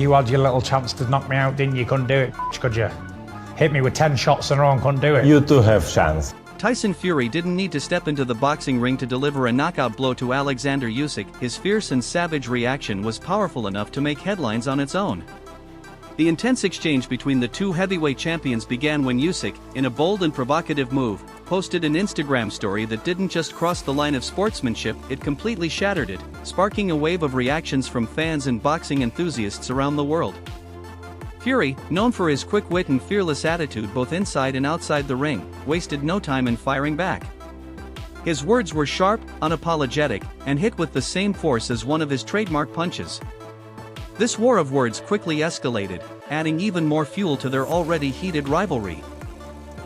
You had your little chance to knock me out, didn't you? Couldn't do it, could you? Hit me with 10 shots in a row and couldn't do it. You too have chance. Tyson Fury didn't need to step into the boxing ring to deliver a knockout blow to Oleksandr Usyk. His fierce and savage reaction was powerful enough to make headlines on its own. The intense exchange between the two heavyweight champions began when Usyk, in a bold and provocative move, posted an Instagram story that didn't just cross the line of sportsmanship, it completely shattered it, sparking a wave of reactions from fans and boxing enthusiasts around the world. Fury, known for his quick wit and fearless attitude both inside and outside the ring, wasted no time in firing back. His words were sharp, unapologetic, and hit with the same force as one of his trademark punches. This war of words quickly escalated, adding even more fuel to their already heated rivalry.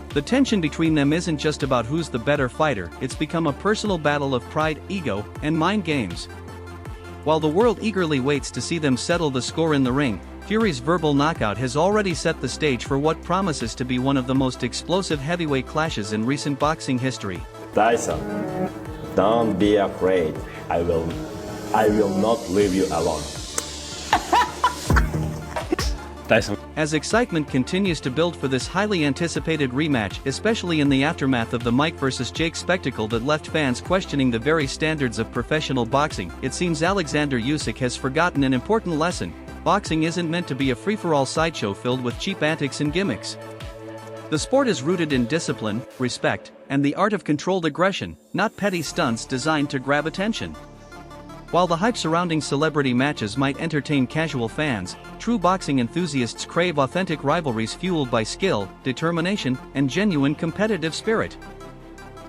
The tension between them isn't just about who's the better fighter, it's become a personal battle of pride, ego, and mind games. While the world eagerly waits to see them settle the score in the ring, Fury's verbal knockout has already set the stage for what promises to be one of the most explosive heavyweight clashes in recent boxing history. Tyson, don't be afraid. I will not leave you alone. Tyson. As excitement continues to build for this highly anticipated rematch, especially in the aftermath of the Mike vs. Jake spectacle that left fans questioning the very standards of professional boxing, it seems Oleksandr Usyk has forgotten an important lesson. Boxing isn't meant to be a free-for-all sideshow filled with cheap antics and gimmicks. The sport is rooted in discipline, respect, and the art of controlled aggression, not petty stunts designed to grab attention. While the hype surrounding celebrity matches might entertain casual fans, true boxing enthusiasts crave authentic rivalries fueled by skill, determination, and genuine competitive spirit.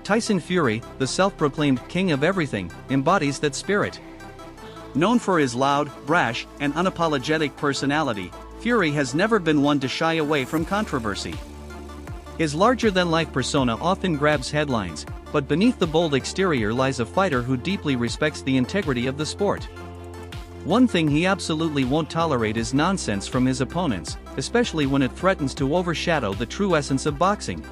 Tyson Fury, the self-proclaimed king of everything, embodies that spirit. Known for his loud, brash, and unapologetic personality, Fury has never been one to shy away from controversy. His larger-than-life persona often grabs headlines, but beneath the bold exterior lies a fighter who deeply respects the integrity of the sport. One thing he absolutely won't tolerate is nonsense from his opponents, especially when it threatens to overshadow the true essence of boxing.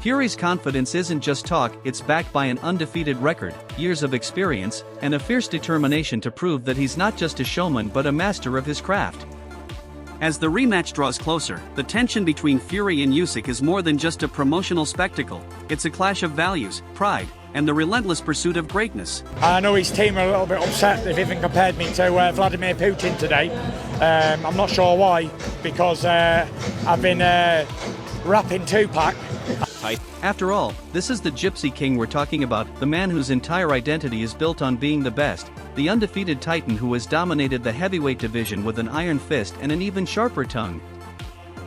Fury's confidence isn't just talk, it's backed by an undefeated record, years of experience, and a fierce determination to prove that he's not just a showman but a master of his craft. As the rematch draws closer, the tension between Fury and Usyk is more than just a promotional spectacle. It's a clash of values, pride, and the relentless pursuit of greatness. I know his team are a little bit upset. They've even compared me to Vladimir Putin today. I'm not sure why, because I've been rapping Tupac. After all, this is the Gypsy King we're talking about, the man whose entire identity is built on being the best, the undefeated titan who has dominated the heavyweight division with an iron fist and an even sharper tongue.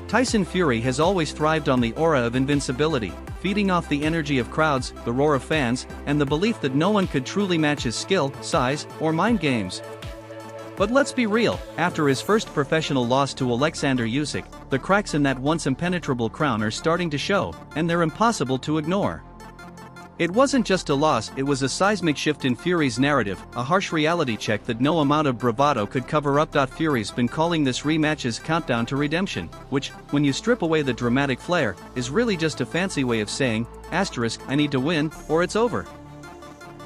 Tyson Fury has always thrived on the aura of invincibility, feeding off the energy of crowds, the roar of fans, and the belief that no one could truly match his skill, size, or mind games. But let's be real, after his first professional loss to Oleksandr Usyk, the cracks in that once impenetrable crown are starting to show, and they're impossible to ignore. It wasn't just a loss, it was a seismic shift in Fury's narrative, a harsh reality check that no amount of bravado could cover up. Fury's been calling this rematch his countdown to redemption, which, when you strip away the dramatic flair, is really just a fancy way of saying, asterisk, I need to win, or it's over.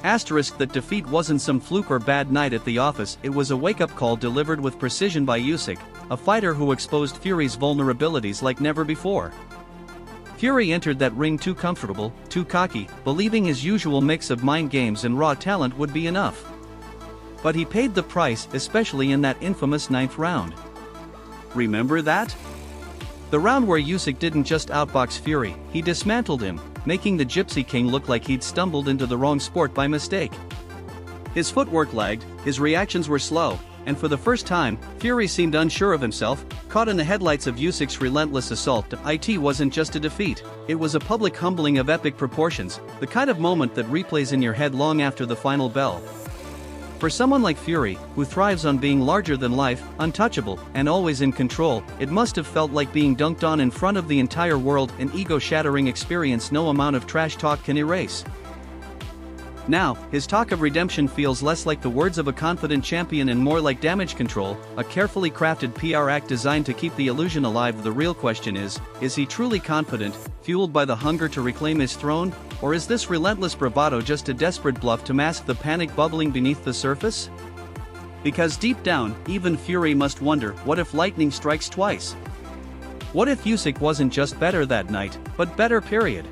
Asterisk, that defeat wasn't some fluke or bad night at the office, it was a wake-up call delivered with precision by Usyk, a fighter who exposed Fury's vulnerabilities like never before. Fury entered that ring too comfortable, too cocky, believing his usual mix of mind games and raw talent would be enough. But he paid the price, especially in that infamous 9th round. Remember that? The round where Usyk didn't just outbox Fury, he dismantled him, making the Gypsy King look like he'd stumbled into the wrong sport by mistake. His footwork lagged, his reactions were slow, and for the first time, Fury seemed unsure of himself. Caught in the headlights of Usyk's relentless assault, it wasn't just a defeat, it was a public humbling of epic proportions, the kind of moment that replays in your head long after the final bell. For someone like Fury, who thrives on being larger than life, untouchable, and always in control, it must have felt like being dunked on in front of the entire world, an ego-shattering experience no amount of trash talk can erase. Now, his talk of redemption feels less like the words of a confident champion and more like damage control, a carefully crafted PR act designed to keep the illusion alive. The real question is he truly confident, fueled by the hunger to reclaim his throne, or is this relentless bravado just a desperate bluff to mask the panic bubbling beneath the surface? Because deep down, even Fury must wonder, what if lightning strikes twice? What if Usyk wasn't just better that night, but better period?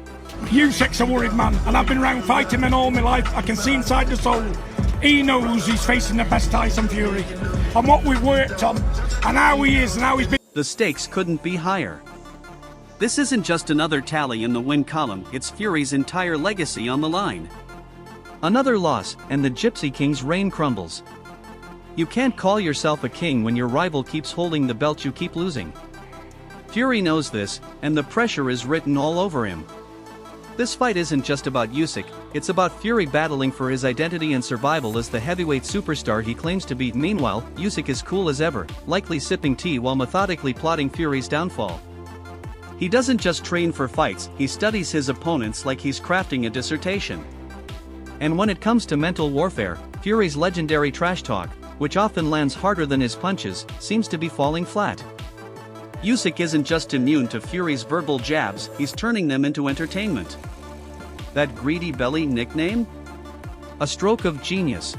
Usyk's a worried man, and I've been around fighting men all my life. I can see inside the soul. He knows he's facing the best Tyson Fury. And what we've worked on, and how he is, and how he's been. The stakes couldn't be higher. This isn't just another tally in the win column, it's Fury's entire legacy on the line. Another loss, and the Gypsy King's reign crumbles. You can't call yourself a king when your rival keeps holding the belt you keep losing. Fury knows this, and the pressure is written all over him. This fight isn't just about Usyk, it's about Fury battling for his identity and survival as the heavyweight superstar he claims to be. Meanwhile, Usyk is cool as ever, likely sipping tea while methodically plotting Fury's downfall. He doesn't just train for fights, he studies his opponents like he's crafting a dissertation. And when it comes to mental warfare, Fury's legendary trash talk, which often lands harder than his punches, seems to be falling flat. Usyk isn't just immune to Fury's verbal jabs, he's turning them into entertainment. That greedy belly nickname? A stroke of genius.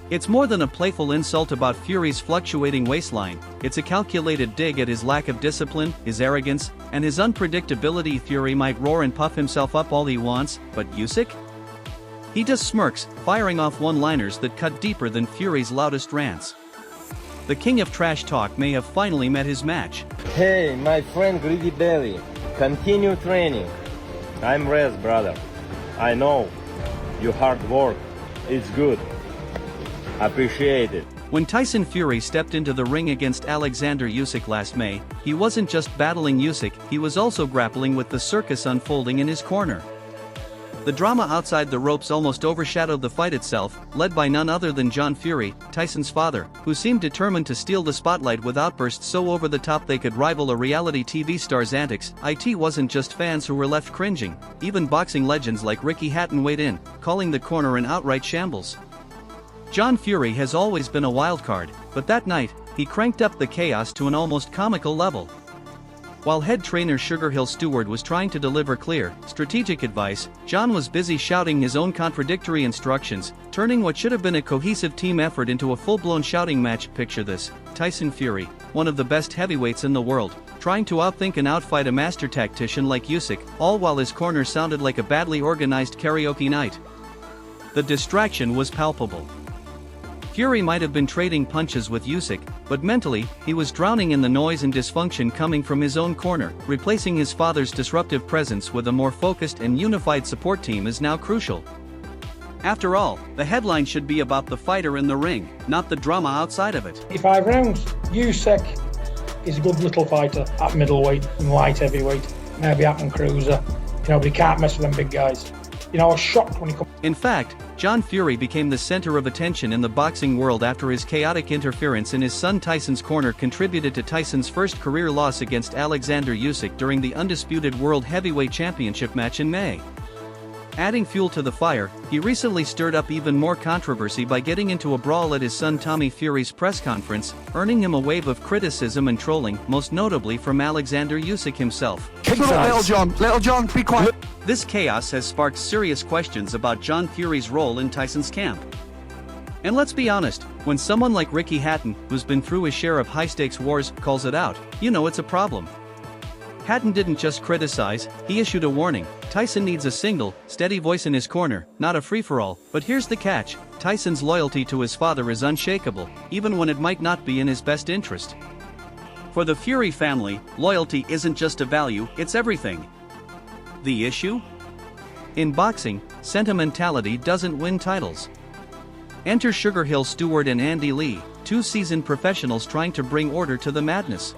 It's more than a playful insult about Fury's fluctuating waistline, it's a calculated dig at his lack of discipline, his arrogance, and his unpredictability. Fury might roar and puff himself up all he wants, but Usyk? He just smirks, firing off one-liners that cut deeper than Fury's loudest rants. The king of trash talk may have finally met his match. Hey, my friend Greedy Belly, continue training. I'm rest, brother. I know. Your hard work is good. Appreciate it. When Tyson Fury stepped into the ring against Oleksandr Usyk last May, he wasn't just battling Usyk, he was also grappling with the circus unfolding in his corner. The drama outside the ropes almost overshadowed the fight itself, led by none other than John Fury, Tyson's father, who seemed determined to steal the spotlight with outbursts so over the top they could rival a reality TV star's antics. It wasn't just fans who were left cringing, even boxing legends like Ricky Hatton weighed in, calling the corner an outright shambles. John Fury has always been a wildcard, but that night, he cranked up the chaos to an almost comical level. While head trainer Sugar Hill Stewart was trying to deliver clear, strategic advice, John was busy shouting his own contradictory instructions, turning what should have been a cohesive team effort into a full-blown shouting match. Picture this: Tyson Fury, one of the best heavyweights in the world, trying to outthink and outfight a master tactician like Usyk, all while his corner sounded like a badly organized karaoke night. The distraction was palpable. Fury might have been trading punches with Usyk, but mentally, he was drowning in the noise and dysfunction coming from his own corner. Replacing his father's disruptive presence with a more focused and unified support team is now crucial. After all, the headline should be about the fighter in the ring, not the drama outside of it. 5 rounds. Usyk is a good little fighter at middleweight and light heavyweight, maybe up and cruiser, but he can't mess with them big guys. I was shocked when he come. In fact, John Fury became the center of attention in the boxing world after his chaotic interference in his son Tyson's corner contributed to Tyson's first career loss against Oleksandr Usyk during the undisputed World Heavyweight Championship match in May. Adding fuel to the fire, he recently stirred up even more controversy by getting into a brawl at his son Tommy Fury's press conference, earning him a wave of criticism and trolling, most notably from Oleksandr Usyk himself. Little John, be quiet. This chaos has sparked serious questions about John Fury's role in Tyson's camp. And let's be honest, when someone like Ricky Hatton, who's been through his share of high-stakes wars, calls it out, it's a problem. Hatton didn't just criticize, he issued a warning. Tyson needs a single, steady voice in his corner, not a free-for-all. But here's the catch: Tyson's loyalty to his father is unshakable, even when it might not be in his best interest. For the Fury family, loyalty isn't just a value, it's everything. The issue? In boxing, sentimentality doesn't win titles. Enter Sugar Hill Stewart and Andy Lee, two seasoned professionals trying to bring order to the madness.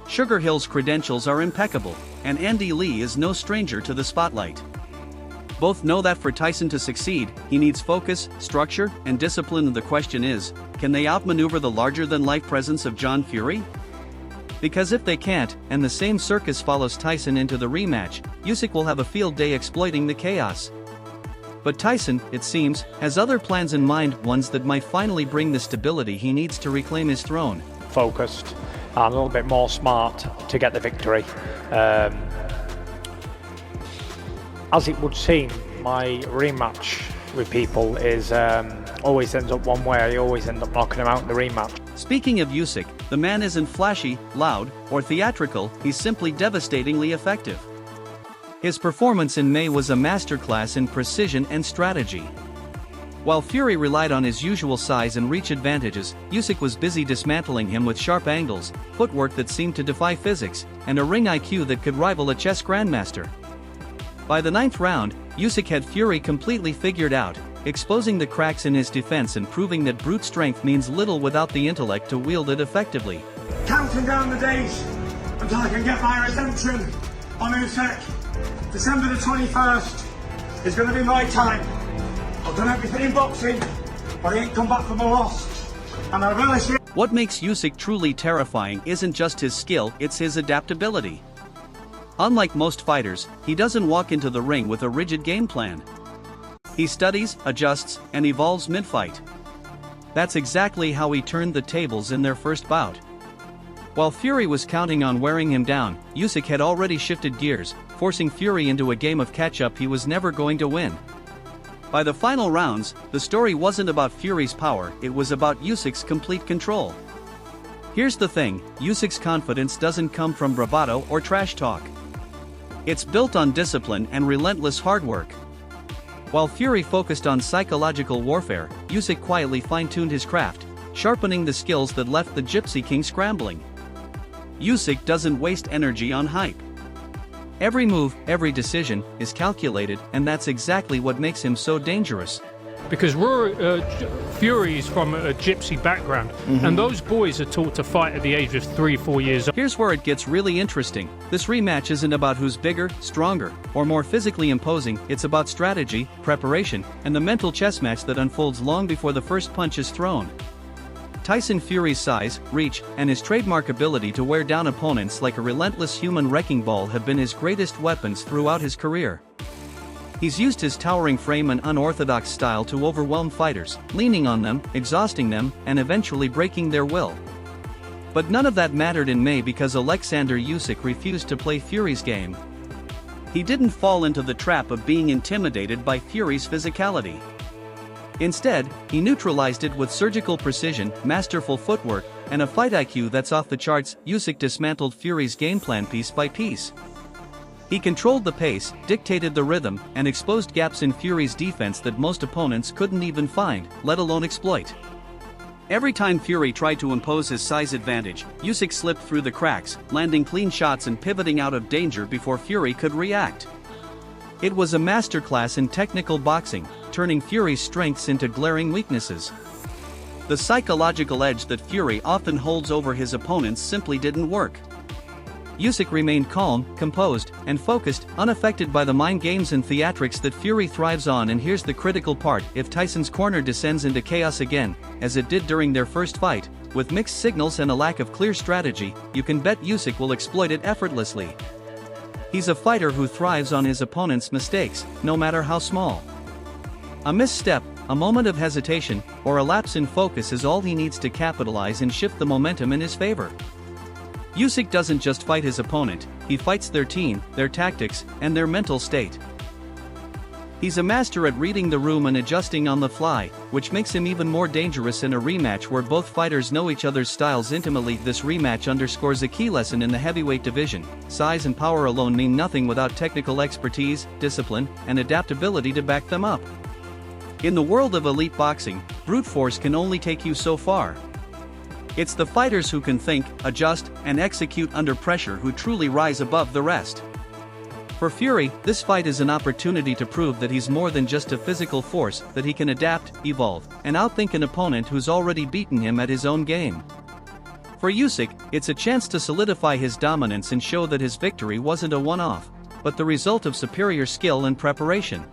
Sugar Hill's credentials are impeccable, and Andy Lee is no stranger to the spotlight. Both know that for Tyson to succeed, he needs focus, structure, and discipline. The question is, can they outmaneuver the larger-than-life presence of John Fury? Because if they can't, and the same circus follows Tyson into the rematch, Usyk will have a field day exploiting the chaos. But Tyson, it seems, has other plans in mind, ones that might finally bring the stability he needs to reclaim his throne. Focused and a little bit more smart to get the victory. As it would seem, my rematch with people is always ends up one way. I always end up knocking him out in the rematch. Speaking of Usyk, the man isn't flashy, loud, or theatrical, he's simply devastatingly effective. His performance in May was a masterclass in precision and strategy. While Fury relied on his usual size and reach advantages, Usyk was busy dismantling him with sharp angles, footwork that seemed to defy physics, and a ring IQ that could rival a chess grandmaster. By the 9th round, Usyk had Fury completely figured out, exposing the cracks in his defense and proving that brute strength means little without the intellect to wield it effectively. Counting down the days until I can get my redemption on Usyk. December the 21st is going to be my time. I've done everything in boxing, but I ain't come back from a loss. And I relish it. What makes Usyk truly terrifying isn't just his skill, it's his adaptability. Unlike most fighters, he doesn't walk into the ring with a rigid game plan. He studies, adjusts, and evolves mid-fight. That's exactly how he turned the tables in their first bout. While Fury was counting on wearing him down, Usyk had already shifted gears, forcing Fury into a game of catch-up he was never going to win. By the final rounds, the story wasn't about Fury's power, it was about Usyk's complete control. Here's the thing, Usyk's confidence doesn't come from bravado or trash talk. It's built on discipline and relentless hard work. While Fury focused on psychological warfare, Usyk quietly fine-tuned his craft, sharpening the skills that left the Gypsy King scrambling. Usyk doesn't waste energy on hype. Every move, every decision, is calculated, and that's exactly what makes him so dangerous. Because Fury is from a gypsy background, and those boys are taught to fight at the age of 3-4 years old. Here's where it gets really interesting. This rematch isn't about who's bigger, stronger, or more physically imposing, it's about strategy, preparation, and the mental chess match that unfolds long before the first punch is thrown. Tyson Fury's size, reach, and his trademark ability to wear down opponents like a relentless human wrecking ball have been his greatest weapons throughout his career. He's used his towering frame and unorthodox style to overwhelm fighters, leaning on them, exhausting them, and eventually breaking their will. But none of that mattered in May because Oleksandr Usyk refused to play Fury's game. He didn't fall into the trap of being intimidated by Fury's physicality. Instead, he neutralized it with surgical precision, masterful footwork, and a fight IQ that's off the charts. Usyk dismantled Fury's game plan piece by piece. He controlled the pace, dictated the rhythm, and exposed gaps in Fury's defense that most opponents couldn't even find, let alone exploit. Every time Fury tried to impose his size advantage, Usyk slipped through the cracks, landing clean shots and pivoting out of danger before Fury could react. It was a masterclass in technical boxing, turning Fury's strengths into glaring weaknesses. The psychological edge that Fury often holds over his opponents simply didn't work. Usyk remained calm, composed, and focused, unaffected by the mind games and theatrics that Fury thrives on. And here's the critical part: if Tyson's corner descends into chaos again, as it did during their first fight, with mixed signals and a lack of clear strategy, you can bet Usyk will exploit it effortlessly. He's a fighter who thrives on his opponent's mistakes, no matter how small. A misstep, a moment of hesitation, or a lapse in focus is all he needs to capitalize and shift the momentum in his favor. Usyk doesn't just fight his opponent, he fights their team, their tactics, and their mental state. He's a master at reading the room and adjusting on the fly, which makes him even more dangerous in a rematch where both fighters know each other's styles intimately. This rematch underscores a key lesson in the heavyweight division: size and power alone mean nothing without technical expertise, discipline, and adaptability to back them up. In the world of elite boxing, brute force can only take you so far. It's the fighters who can think, adjust, and execute under pressure who truly rise above the rest. For Fury, this fight is an opportunity to prove that he's more than just a physical force, that he can adapt, evolve, and outthink an opponent who's already beaten him at his own game. For Usyk, it's a chance to solidify his dominance and show that his victory wasn't a one-off, but the result of superior skill and preparation.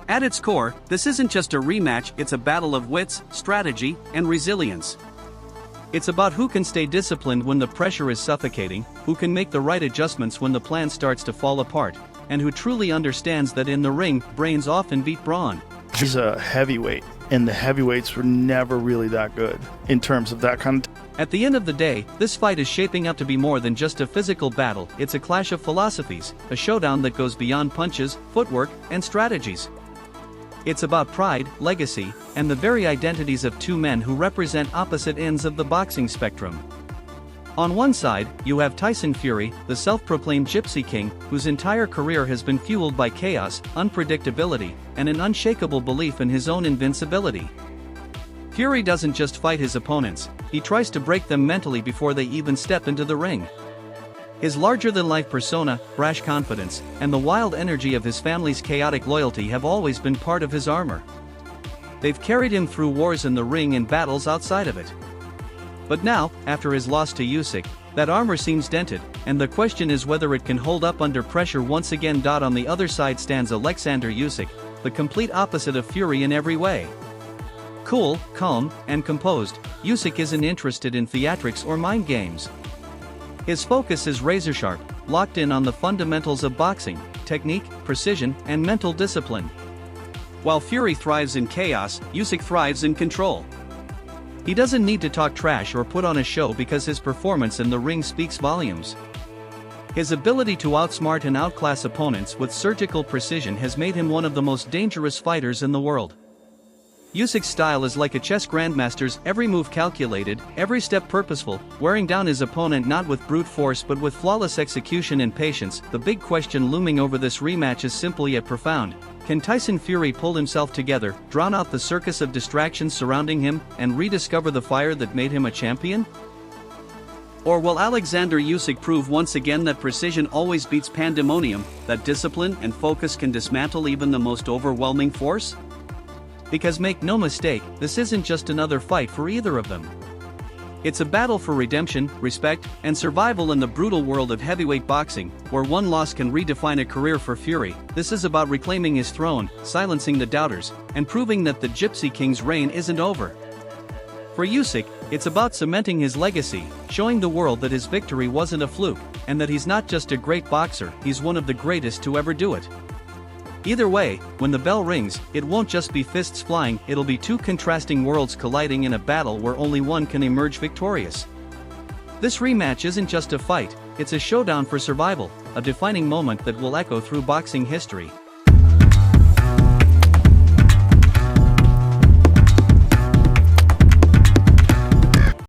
At its core, this isn't just a rematch, it's a battle of wits, strategy, and resilience. It's about who can stay disciplined when the pressure is suffocating, who can make the right adjustments when the plan starts to fall apart, and who truly understands that in the ring, brains often beat brawn. He's a heavyweight, and the heavyweights were never really that good in terms of that kind of. At the end of the day, this fight is shaping up to be more than just a physical battle. It's a clash of philosophies, a showdown that goes beyond punches, footwork, and strategies. It's about pride, legacy, and the very identities of two men who represent opposite ends of the boxing spectrum. On one side, you have Tyson Fury, the self-proclaimed Gypsy King, whose entire career has been fueled by chaos, unpredictability, and an unshakable belief in his own invincibility. Fury doesn't just fight his opponents, he tries to break them mentally before they even step into the ring. His larger-than-life persona, brash confidence, and the wild energy of his family's chaotic loyalty have always been part of his armor. They've carried him through wars in the ring and battles outside of it. But now, after his loss to Usyk, that armor seems dented, and the question is whether it can hold up under pressure once again. On the other side stands Oleksandr Usyk, the complete opposite of Fury in every way. Cool, calm, and composed, Usyk isn't interested in theatrics or mind games. His focus is razor-sharp, locked in on the fundamentals of boxing, technique, precision, and mental discipline. While Fury thrives in chaos, Usyk thrives in control. He doesn't need to talk trash or put on a show because his performance in the ring speaks volumes. His ability to outsmart and outclass opponents with surgical precision has made him one of the most dangerous fighters in the world. Usyk's style is like a chess grandmaster's, every move calculated, every step purposeful, wearing down his opponent not with brute force but with flawless execution and patience. The big question looming over this rematch is simple yet profound. Can Tyson Fury pull himself together, drown out the circus of distractions surrounding him, and rediscover the fire that made him a champion? Or will Oleksandr Usyk prove once again that precision always beats pandemonium, that discipline and focus can dismantle even the most overwhelming force? Because make no mistake, this isn't just another fight for either of them. It's a battle for redemption, respect, and survival in the brutal world of heavyweight boxing, where one loss can redefine a career for Fury. This is about reclaiming his throne, silencing the doubters, and proving that the Gypsy King's reign isn't over. For Usyk, it's about cementing his legacy, showing the world that his victory wasn't a fluke, and that he's not just a great boxer, he's one of the greatest to ever do it. Either way, when the bell rings, it won't just be fists flying, it'll be two contrasting worlds colliding in a battle where only one can emerge victorious. This rematch isn't just a fight, it's a showdown for survival, a defining moment that will echo through boxing history.